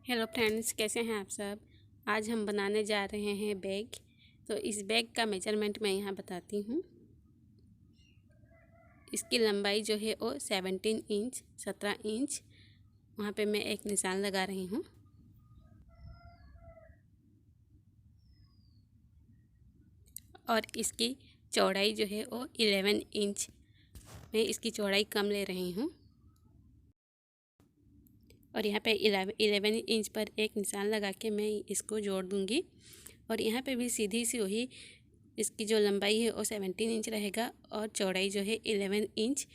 Hello friends, कैसे हैं आप सब। आज हम बनाने जा रहे हैं बैग। तो इस बैग का मेजरमेंट मैं यहाँ बताती हूँ। इसकी लंबाई जो है वो 17 इंच वहाँ पे मैं एक निशान लगा रही हूँ। और इसकी चौड़ाई जो है वो 11 इंच, मैं इसकी चौड़ाई कम ले रही हूँ। और यहाँ पे 11 इंच पर एक निशान लगा के मैं इसको जोड़ दूँगी। और यहाँ पे भी सीधी सी वही इसकी जो लंबाई है वो 17 इंच रहेगा और चौड़ाई जो है 11 इंच।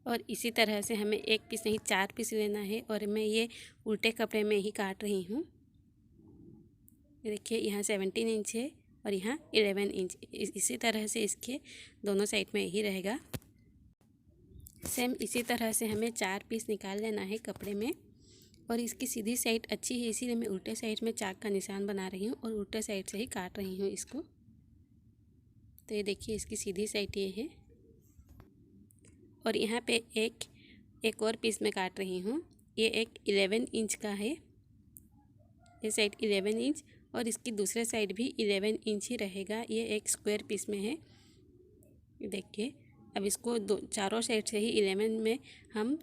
और इसी तरह से हमें एक पीस नहीं 4 पीस लेना है। और मैं ये उल्टे कपड़े में ही काट रही हूँ। देखिए, यहाँ 17 इंच है और यहाँ 11 इंच। इसी तरह से इसके दोनों साइड में यही रहेगा। सेम इसी तरह से हमें 4 पीस निकाल लेना है कपड़े में। और इसकी सीधी साइड अच्छी है, इसीलिए मैं उल्टे साइड में चाक का निशान बना रही हूँ और उल्टे साइड से ही काट रही हूँ इसको। तो ये देखिए, इसकी सीधी साइड ये है। और यहाँ पे एक और पीस में काट रही हूँ। ये एक 11 इंच का है, ये साइड 11 इंच और इसकी दूसरे साइड भी 11 इंच ही रहेगा। ये एक स्क्वायर पीस में है। देखिए, अब इसको चारों साइड से ही 11 में हम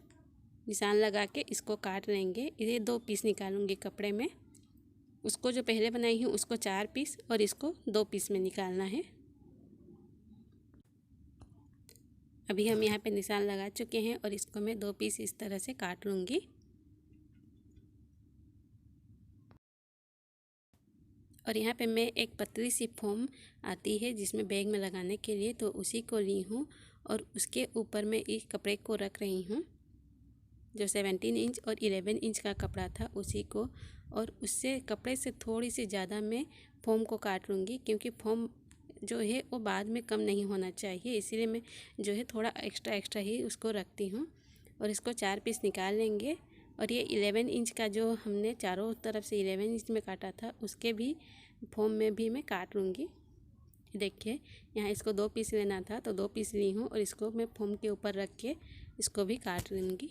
निशान लगा के इसको काट लेंगे। ये 2 पीस निकालूंगी कपड़े में। उसको जो पहले बनाई हूँ उसको 4 पीस और इसको 2 पीस में निकालना है। अभी हम यहाँ पे निशान लगा चुके हैं और इसको मैं 2 पीस इस तरह से काट लूँगी। और यहाँ पे मैं एक पतली सी फोम आती है जिसमें बैग में लगाने के लिए, तो उसी को ली हूँ और उसके ऊपर मैं इस कपड़े को रख रही हूँ। जो 17 इंच और 11 इंच का कपड़ा था उसी को, और उससे कपड़े से थोड़ी सी ज़्यादा मैं फोम को काट लूँगी, क्योंकि फोम जो है वो बाद में कम नहीं होना चाहिए। इसीलिए मैं जो है थोड़ा एक्स्ट्रा ही उसको रखती हूँ। और इसको 4 पीस निकाल लेंगे। और ये 11 इंच का जो हमने चारों तरफ से 11 इंच में काटा था उसके भी फोम में भी मैं काट लूँगी। देखिए, यहाँ इसको 2 पीस लेना था तो 2 पीस ली हूँ और इसको मैं फोम के ऊपर रख के इसको भी काट लूँगी।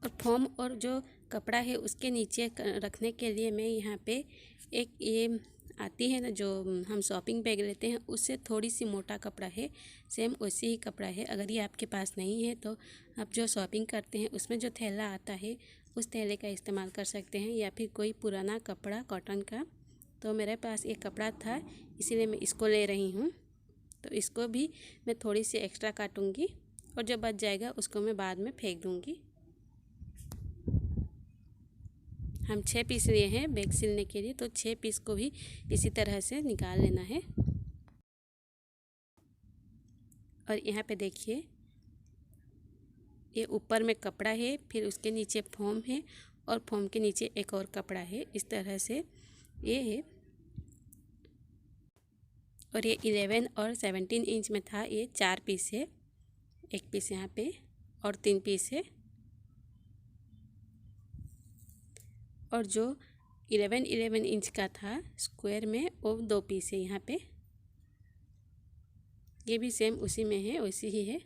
और फोम और जो कपड़ा है उसके नीचे रखने के लिए मैं यहाँ पे एक ये आती है ना, जो हम शॉपिंग बैग लेते हैं उससे थोड़ी सी मोटा कपड़ा है, सेम वैसे ही कपड़ा है। अगर ये आपके पास नहीं है तो आप जो शॉपिंग करते हैं उसमें जो थैला आता है उस थैले का इस्तेमाल कर सकते हैं, या फिर कोई पुराना कपड़ा कॉटन का। तो मेरे पास ये कपड़ा था इसीलिए मैं इसको ले रही हूँ। तो इसको भी मैं थोड़ी सी एक्स्ट्रा काटूँगी और जो बच जाएगा उसको मैं बाद में फेंक दूँगी। हम 6 पीस लिए हैं बैग सिलने के लिए, तो 6 पीस को भी इसी तरह से निकाल लेना है। और यहाँ पे देखिए, ये ऊपर में कपड़ा है, फिर उसके नीचे फोम है और फोम के नीचे एक और कपड़ा है, इस तरह से ये है। और ये 11 और 17 इंच में था, ये 4 पीस है। एक पीस यहाँ पे और 3 पीस है। और जो 11 इंच का था स्क्वायर में वो 2 पीस है यहाँ पे। ये भी सेम उसी में है, वैसी ही है।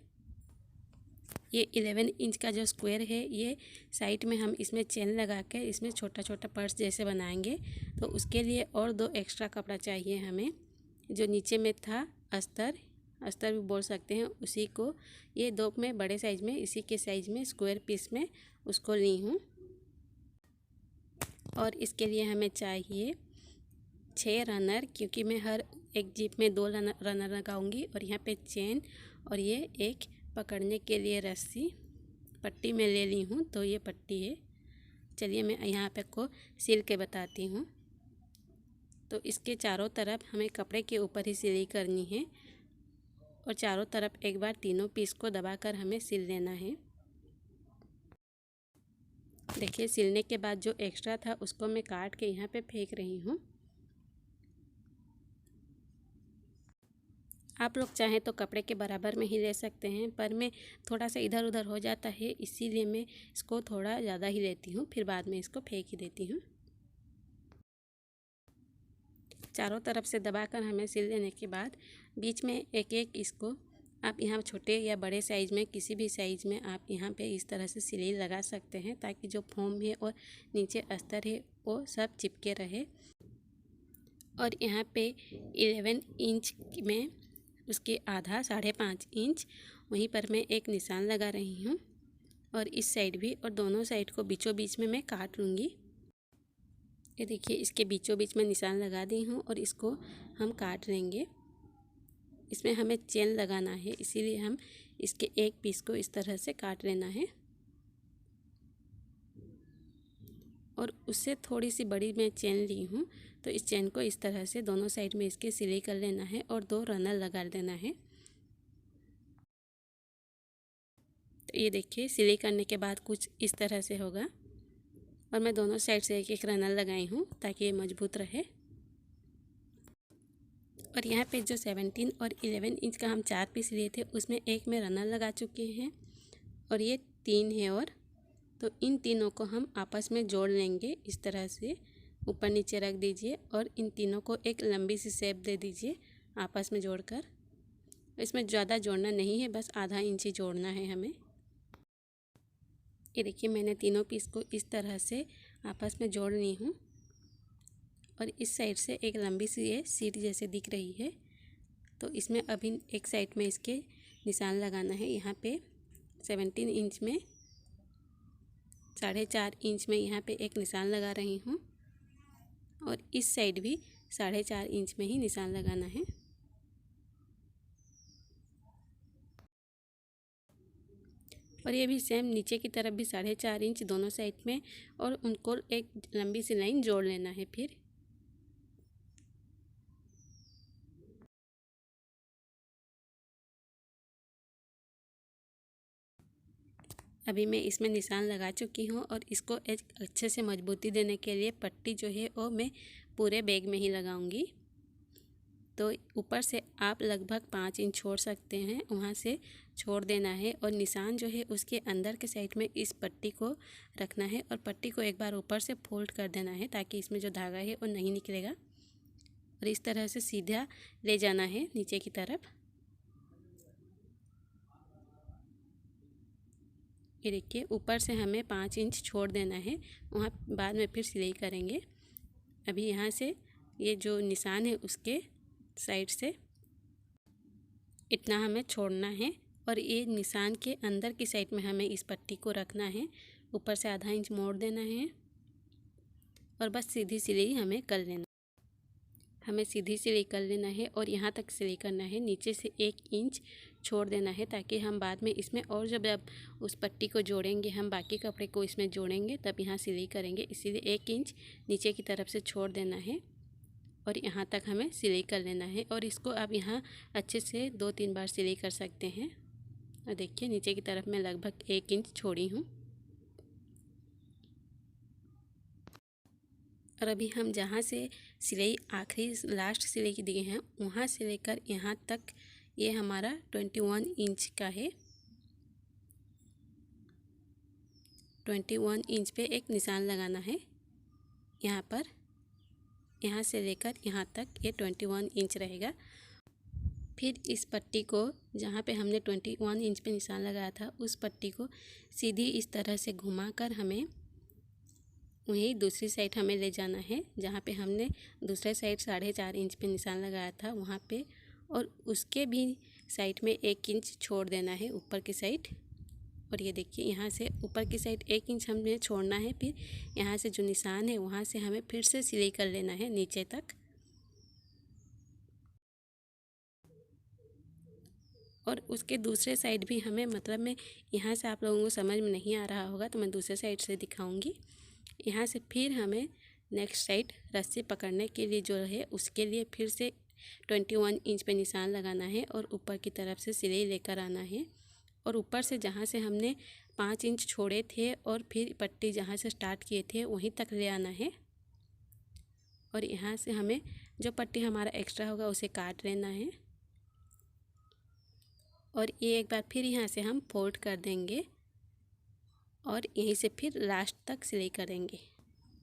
ये 11 इंच का जो स्क्वायर है, ये साइड में हम इसमें चेन लगा के इसमें छोटा छोटा पर्स जैसे बनाएंगे, तो उसके लिए और 2 एक्स्ट्रा कपड़ा चाहिए हमें। जो नीचे में था अस्तर भी बोल सकते हैं उसी को, ये 2 में बड़े साइज में इसी के साइज में स्क्वायर पीस में उसको ली हूँ। और इसके लिए हमें चाहिए 6 रनर, क्योंकि मैं हर एक जिप में 2 रनर लगाऊंगी। और यहाँ पे चेन और ये एक पकड़ने के लिए रस्सी पट्टी में ले ली हूँ, तो ये पट्टी है। चलिए मैं यहाँ पे को सिल के बताती हूँ। तो इसके चारों तरफ हमें कपड़े के ऊपर ही सिलाई करनी है और चारों तरफ एक बार तीनों पीस को दबाकर हमें सिल लेना है। देखिए, सिलने के बाद जो एक्स्ट्रा था उसको मैं काट के यहाँ पे फेंक रही हूँ। आप लोग चाहें तो कपड़े के बराबर में ही ले सकते हैं, पर मैं थोड़ा सा इधर उधर हो जाता है इसीलिए मैं इसको थोड़ा ज़्यादा ही लेती हूँ, फिर बाद में इसको फेंक ही देती हूँ। चारों तरफ से दबाकर हमें सिल लेने के बाद बीच में एक एक इसको आप यहाँ छोटे या बड़े साइज़ में किसी भी साइज़ में आप यहाँ पे इस तरह से सिलाई लगा सकते हैं, ताकि जो फोम है और नीचे अस्तर है वो सब चिपके रहे। और यहाँ पे 11 इंच में उसके आधा 5.5 इंच वहीं पर मैं एक निशान लगा रही हूँ, और इस साइड भी, और दोनों साइड को बीचों बीच में मैं काट लूँगी। ये देखिए, इसके बीचों बीच में निशान लगा दी हूँ और इसको हम काट लेंगे। इसमें हमें चेन लगाना है, इसीलिए हम इसके एक पीस को इस तरह से काट लेना है। और उससे थोड़ी सी बड़ी मैं चेन ली हूँ, तो इस चेन को इस तरह से दोनों साइड में इसके सिलाई कर लेना है और 2 रनर लगा देना है। तो ये देखिए, सिलाई करने के बाद कुछ इस तरह से होगा, और मैं दोनों साइड से एक एक रनर लगाई हूँ ताकि ये मजबूत रहे। और यहाँ पे जो 17 और 11 इंच का हम 4 पीस लिए थे, उसमें एक में रनर लगा चुके हैं और ये 3 है। और तो इन तीनों को हम आपस में जोड़ लेंगे। इस तरह से ऊपर नीचे रख दीजिए और इन तीनों को एक लंबी सी शेप दे दीजिए आपस में जोड़कर। इसमें ज़्यादा जोड़ना नहीं है, बस आधा इंच ही जोड़ना है हमें। ये देखिए, मैंने तीनों पीस को इस तरह से आपस में जोड़ ली हूँ, और इस साइड से एक लंबी सी ये सीट जैसे दिख रही है, तो इसमें अभी एक साइड में इसके निशान लगाना है। यहाँ पे 17 इंच में 4.5 इंच में यहाँ पे एक निशान लगा रही हूँ, और इस साइड भी 4.5 इंच में ही निशान लगाना है। और ये भी सेम नीचे की तरफ भी 4.5 इंच दोनों साइड में, और उनको एक लंबी सी लाइन जोड़ लेना है। फिर अभी मैं इसमें निशान लगा चुकी हूँ, और इसको एक अच्छे से मजबूती देने के लिए पट्टी जो है वो मैं पूरे बैग में ही लगाऊंगी। तो ऊपर से आप लगभग 5 इंच छोड़ सकते हैं, वहाँ से छोड़ देना है, और निशान जो है उसके अंदर के साइड में इस पट्टी को रखना है, और पट्टी को एक बार ऊपर से फोल्ड कर देना है ताकि इसमें जो धागा है वो नहीं निकलेगा। और इस तरह से सीधा ले जाना है नीचे की तरफ। ये देखिए, ऊपर से हमें 5 इंच छोड़ देना है, वहाँ बाद में फिर सिलाई करेंगे। अभी यहाँ से ये जो निशान है उसके साइड से इतना हमें छोड़ना है, और ये निशान के अंदर की साइड में हमें इस पट्टी को रखना है। ऊपर से आधा इंच मोड़ देना है, और बस सीधी सिलाई हमें कर लेना। हमें सीधी सिलाई कर लेना है और यहाँ तक सिलाई करना है। नीचे से 1 इंच छोड़ देना है, ताकि हम बाद में इसमें और जब उस पट्टी को जोड़ेंगे, हम बाकी कपड़े को इसमें जोड़ेंगे, तब यहाँ सिलाई करेंगे। इसीलिए 1 इंच नीचे की तरफ से छोड़ देना है, और यहाँ तक हमें सिलाई कर लेना है। और इसको आप यहाँ अच्छे से 2-3 बार सिलाई कर सकते हैं। और देखिए, नीचे की तरफ मैं लगभग 1 इंच छोड़ी हूँ। और अभी हम जहाँ से सिलाई आखिरी लास्ट सिलाई की दिए हैं, वहाँ से लेकर यहाँ तक ये हमारा 21 इंच का है। 21 इंच पे एक निशान लगाना है यहाँ पर। यहाँ से लेकर यहाँ तक ये 21 इंच रहेगा। फिर इस पट्टी को, जहाँ पे हमने 21 इंच पे निशान लगाया था, उस पट्टी को सीधी इस तरह से घुमाकर हमें वहीं दूसरी साइड हमें ले जाना है, जहाँ पे हमने दूसरे साइड 4.5 इंच पे निशान लगाया था वहाँ पे, और उसके भी साइड में 1 इंच छोड़ देना है ऊपर की साइड। और ये देखिए, यहाँ से ऊपर की साइड 1 इंच हमें छोड़ना है। फिर यहाँ से जो निशान है वहाँ से हमें फिर से सिलाई कर लेना है नीचे तक। और उसके दूसरे साइड भी हमें, मतलब मैं यहाँ से, आप लोगों को समझ में नहीं आ रहा होगा तो मैं दूसरे साइड से दिखाऊंगी। यहाँ से फिर हमें नेक्स्ट साइड रस्सी पकड़ने के लिए जो है, उसके लिए फिर से 21 इंच पे निशान लगाना है, और ऊपर की तरफ से सिलाई लेकर आना है। और ऊपर से जहाँ से हमने 5 इंच छोड़े थे और फिर पट्टी जहाँ से स्टार्ट किए थे वहीं तक ले आना है। और यहाँ से हमें जो पट्टी हमारा एक्स्ट्रा होगा उसे काट लेना है, और ये एक बार फिर यहाँ से हम फोल्ड कर देंगे, और यहीं से फिर लास्ट तक सिलाई करेंगे।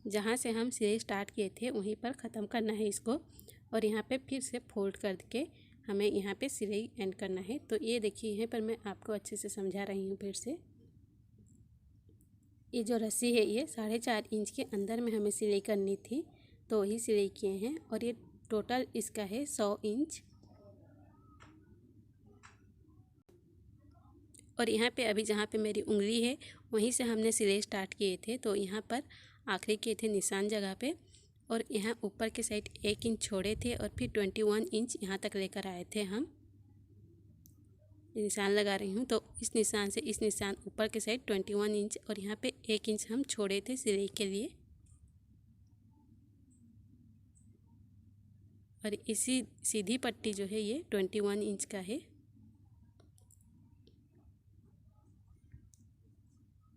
जहाँ से हम सिलाई स्टार्ट किए थे वहीं पर ख़त्म करना है इसको, और यहाँ पे फिर से फोल्ड करके हमें यहाँ पे सिलाई एंड करना है। तो ये देखिए यहाँ पर मैं आपको अच्छे से समझा रही हूँ फिर से। ये जो रस्सी है ये 4.5 इंच के अंदर में हमें सिलाई करनी थी, तो वही सिलाई किए हैं। और ये टोटल इसका है 100 इंच। और यहाँ पे अभी जहाँ पे मेरी उंगली है वहीं से हमने सिलाई स्टार्ट किए थे, तो यहाँ पर आखिरी किए थे निशान जगह पे। और यहाँ ऊपर के साइड 1 इंच छोड़े थे और फिर 21 इंच यहाँ तक लेकर आए थे हम। निशान लगा रही हूँ, तो इस निशान से इस निशान ऊपर के साइड 21 इंच और यहाँ पे 1 इंच हम छोड़े थे सिलाई के लिए। और इसी सीधी पट्टी जो है ये 21 इंच का है।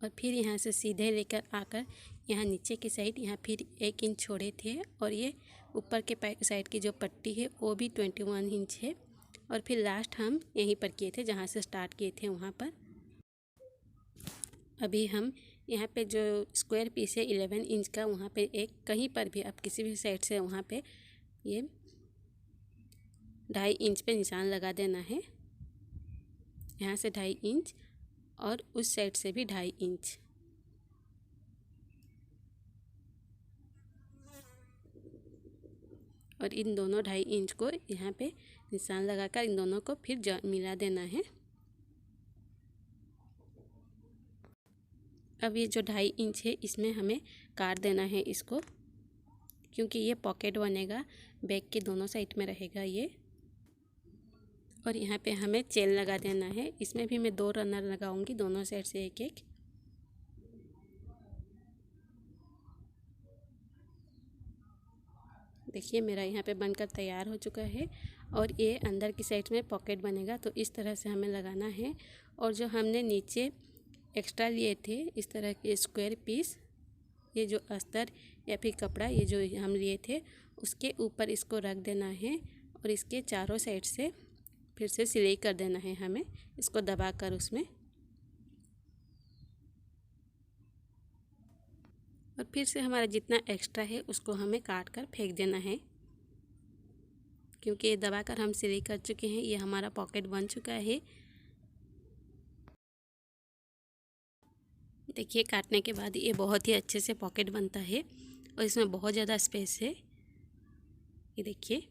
और फिर यहाँ से सीधे लेकर आकर यहाँ नीचे की साइड यहाँ फिर 1 इंच छोड़े थे और ये ऊपर के साइड की जो पट्टी है वो भी 21 इंच है। और फिर लास्ट हम यहीं पर किए थे जहाँ से स्टार्ट किए थे वहाँ पर। अभी हम यहाँ पे जो स्क्वायर पीस है 11 इंच का, वहाँ पे एक कहीं पर भी आप किसी भी साइड से वहाँ पे ये 2.5 इंच पे निशान लगा देना है। यहाँ से 2.5 इंच और उस साइड से भी 2.5 इंच। और इन दोनों 2.5 इंच को यहाँ पे निशान लगाकर इन दोनों को फिर मिला देना है। अब ये जो 2.5 इंच है इसमें हमें काट देना है इसको, क्योंकि ये पॉकेट बनेगा, बैक के दोनों साइड में रहेगा ये। और यहाँ पे हमें चेन लगा देना है। इसमें भी मैं 2 रनर लगाऊंगी दोनों साइड से एक एक। देखिए मेरा यहाँ पे बनकर तैयार हो चुका है। और ये अंदर की साइड में पॉकेट बनेगा, तो इस तरह से हमें लगाना है। और जो हमने नीचे एक्स्ट्रा लिए थे इस तरह के स्क्वायर पीस, ये जो अस्तर या फिर कपड़ा ये जो हम लिए थे उसके ऊपर इसको रख देना है। और इसके चारों साइड से फिर से सिलाई कर देना है हमें, इसको दबाकर उसमें। और फिर से हमारा जितना एक्स्ट्रा है उसको हमें काट कर फेंक देना है, क्योंकि ये दबाकर हम सिलाई कर चुके हैं। ये हमारा पॉकेट बन चुका है। देखिए काटने के बाद ये बहुत ही अच्छे से पॉकेट बनता है और इसमें बहुत ज़्यादा स्पेस है। ये देखिए।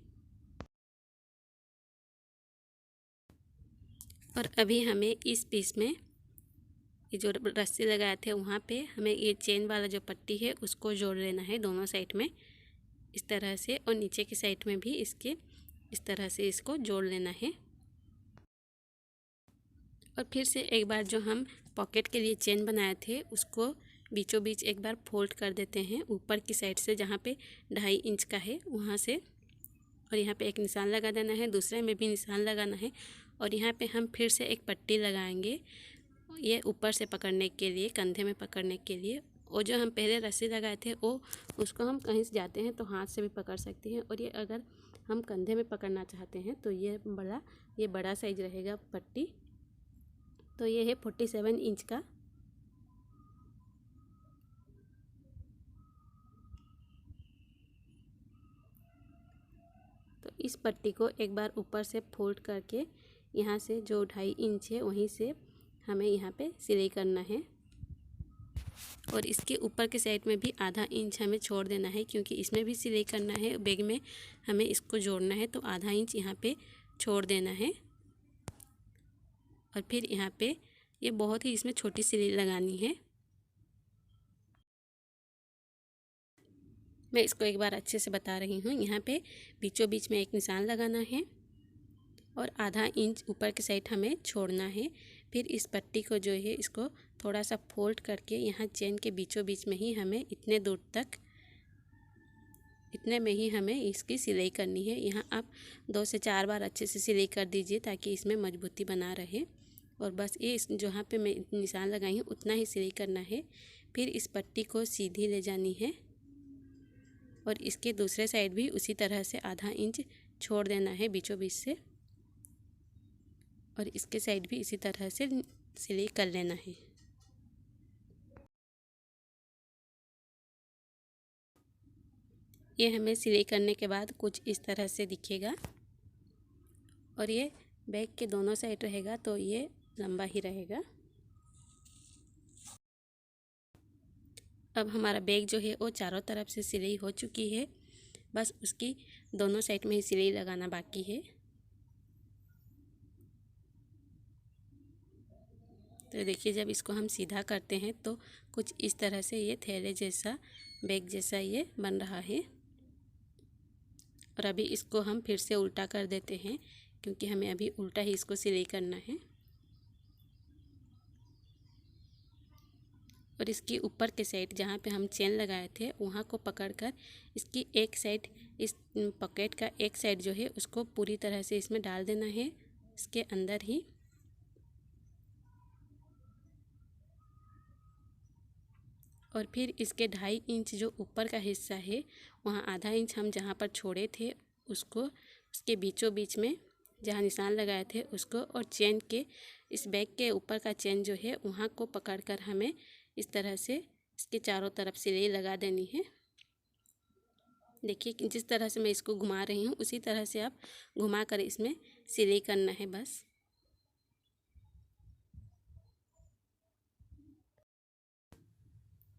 और अभी हमें इस पीस में ये जो रस्सी लगाए थे वहाँ पे हमें ये चेन वाला जो पट्टी है उसको जोड़ लेना है दोनों साइड में इस तरह से। और नीचे की साइड में भी इसके इस तरह से इसको जोड़ लेना है। और फिर से एक बार जो हम पॉकेट के लिए चेन बनाए थे उसको बीचों बीच एक बार फोल्ड कर देते हैं ऊपर की साइड से, जहाँ पे 2.5 इंच का है वहाँ से। और यहाँ पे एक निशान लगा देना है, दूसरे में भी निशान लगाना है। और यहाँ पे हम फिर से एक पट्टी लगाएंगे, ये ऊपर से पकड़ने के लिए, कंधे में पकड़ने के लिए। और जो हम पहले रस्सी लगाए थे वो उसको हम कहीं से जाते हैं तो हाथ से भी पकड़ सकते हैं। और ये अगर हम कंधे में पकड़ना चाहते हैं तो ये बड़ा साइज रहेगा पट्टी। तो ये है 47 इंच का। तो इस पट्टी को एक बार ऊपर से फोल्ड करके यहाँ से जो 2.5 इंच है वहीं से हमें यहाँ पे सिलाई करना है। और इसके ऊपर के साइड में भी आधा इंच हमें छोड़ देना है, क्योंकि इसमें भी सिलाई करना है, बैग में हमें इसको जोड़ना है, तो आधा इंच यहाँ पे छोड़ देना है। और फिर यहाँ पे ये बहुत ही इसमें छोटी सिलाई लगानी है। मैं इसको एक बार अच्छे से बता रही हूँ। यहाँ पे बीचों बीच में एक निशान लगाना है और आधा इंच ऊपर की साइड हमें छोड़ना है। फिर इस पट्टी को जो है इसको थोड़ा सा फोल्ड करके यहाँ चेन के बीचों बीच में ही हमें इतने दूर तक, इतने में ही हमें इसकी सिलाई करनी है। यहाँ आप 2 से 4 बार अच्छे से सिलाई कर दीजिए ताकि इसमें मजबूती बना रहे। और बस ये जहाँ पे मैं निशान लगाई हूँ उतना ही सिलाई करना है। फिर इस पट्टी को सीधी ले जानी है और इसके दूसरे साइड भी उसी तरह से आधा इंच छोड़ देना है बीचों बीच से। और इसके साइड भी इसी तरह से सिलाई कर लेना है। ये हमें सिलाई करने के बाद कुछ इस तरह से दिखेगा। और ये बैग के दोनों साइड रहेगा तो ये लंबा ही रहेगा। अब हमारा बैग जो है वो चारों तरफ से सिलाई हो चुकी है, बस उसकी दोनों साइड में ही सिलाई लगाना बाकी है। तो देखिए जब इसको हम सीधा करते हैं तो कुछ इस तरह से ये थैले जैसा, बैग जैसा ये बन रहा है। और अभी इसको हम फिर से उल्टा कर देते हैं, क्योंकि हमें अभी उल्टा ही इसको सिलाई करना है। और इसकी ऊपर के साइड जहाँ पे हम चेन लगाए थे वहाँ को पकड़कर इसकी एक साइड, इस पॉकेट का एक साइड जो है उसको पूरी तरह से इसमें डाल देना है, इसके अंदर ही। और फिर इसके 2.5 इंच जो ऊपर का हिस्सा है वहाँ आधा इंच हम जहाँ पर छोड़े थे उसको, उसके बीचों बीच में जहाँ निशान लगाए थे उसको, और चेन के इस बैग के ऊपर का चेन जो है वहाँ को पकड़कर हमें इस तरह से इसके चारों तरफ सिलाई लगा देनी है। देखिए जिस तरह से मैं इसको घुमा रही हूँ उसी तरह से आप घुमा कर इसमें सिलाई करना है बस।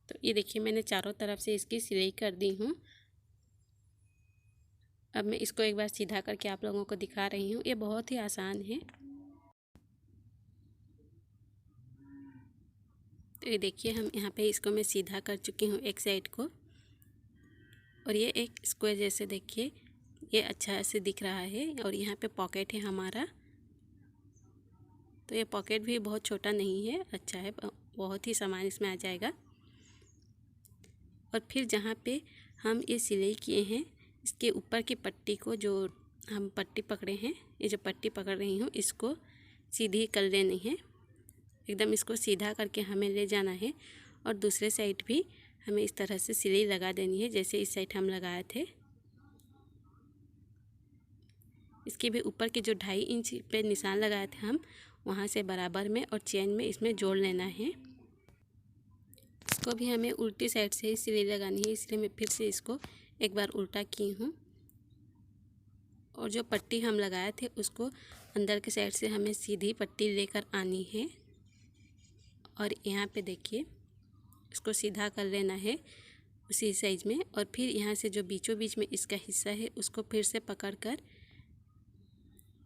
तो ये देखिए मैंने चारों तरफ से इसकी सिलाई कर दी हूँ। अब मैं इसको एक बार सीधा करके आप लोगों को दिखा रही हूँ, ये बहुत ही आसान है। तो ये देखिए हम यहाँ पे इसको मैं सीधा कर चुकी हूँ एक साइड को, और ये एक स्क्वायर जैसे देखिए ये अच्छा से दिख रहा है। और यहाँ पे पॉकेट है हमारा, तो ये पॉकेट भी बहुत छोटा नहीं है, अच्छा है, बहुत ही सामान इसमें आ जाएगा। और फिर जहाँ पे हम ये सिलाई किए हैं इसके ऊपर की पट्टी को, जो हम पट्टी पकड़े हैं, ये जो पट्टी पकड़ रही हूँ इसको सीधी कर लेनी है, एकदम इसको सीधा करके हमें ले जाना है। और दूसरे साइड भी हमें इस तरह से सिलाई लगा देनी है जैसे इस साइड हम लगाए थे। इसके भी ऊपर के जो 2.5 इंच पे निशान लगाए थे हम, वहाँ से बराबर में और चेन में इसमें जोड़ लेना है। इसको भी हमें उल्टी साइड से ही सिलाई लगानी है, इसलिए मैं फिर से इसको एक बार उल्टा की हूँ। और जो पट्टी हम लगाए थे उसको अंदर के साइड से हमें सीधी पट्टी लेकर आनी है। और यहाँ पे देखिए इसको सीधा कर लेना है उसी साइज में। और फिर यहाँ से जो बीचों बीच में इसका हिस्सा है उसको फिर से पकड़कर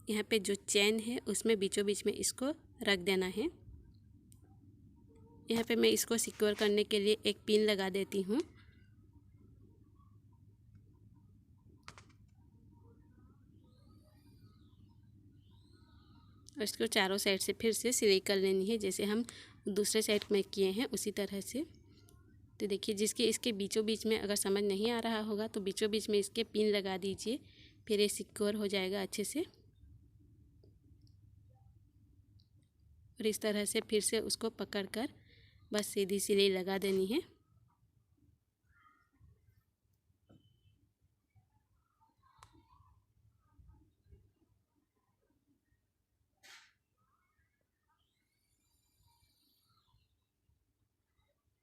यहाँ पे जो चेन है उसमें बीचों बीच में इसको रख देना है। यहाँ पे मैं इसको सिक्योर करने के लिए एक पिन लगा देती हूँ। और इसको चारों साइड से फिर से सिलाई कर लेनी है जैसे हम दूसरे साइड में किए हैं उसी तरह से। तो देखिए जिसके इसके बीचों बीच में अगर समझ नहीं आ रहा होगा तो बीचों बीच में इसके पिन लगा दीजिए, फिर ये सिक्योर हो जाएगा अच्छे से। और इस तरह से फिर से उसको पकड़कर बस सीधी सिलाई लगा देनी है।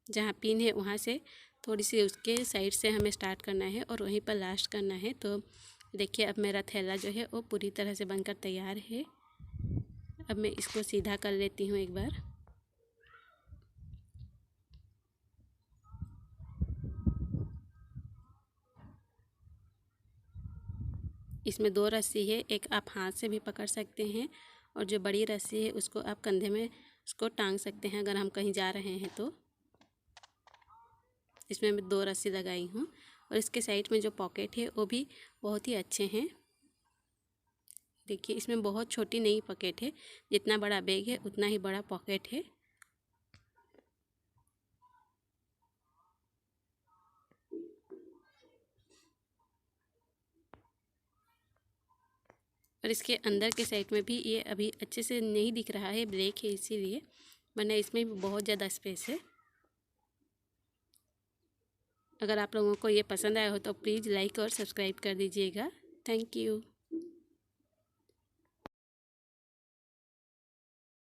जहाँ पिन है वहाँ से थोड़ी सी उसके साइड से हमें स्टार्ट करना है और वहीं पर लास्ट करना है। तो देखिए अब मेरा थैला जो है वो पूरी तरह से बनकर तैयार है। अब मैं इसको सीधा कर लेती हूँ एक बार। इसमें 2 रस्सी है, एक आप हाथ से भी पकड़ सकते हैं और जो बड़ी रस्सी है उसको आप कंधे में उसको टांग सकते हैं अगर हम कहीं जा रहे हैं तो। इसमें मैं 2 रस्सी लगाई हूँ। और इसके साइड में जो पॉकेट है वो भी बहुत ही अच्छे हैं। देखिए इसमें बहुत छोटी नहीं पॉकेट है, जितना बड़ा बैग है उतना ही बड़ा पॉकेट है। और इसके अंदर के साइड में भी ये अभी अच्छे से नहीं दिख रहा है, ब्लैक है इसीलिए, वरना इसमें भी बहुत ज़्यादा स्पेस है। अगर आप लोगों को ये पसंद आया हो तो प्लीज़ लाइक और सब्सक्राइब कर दीजिएगा। Thank you.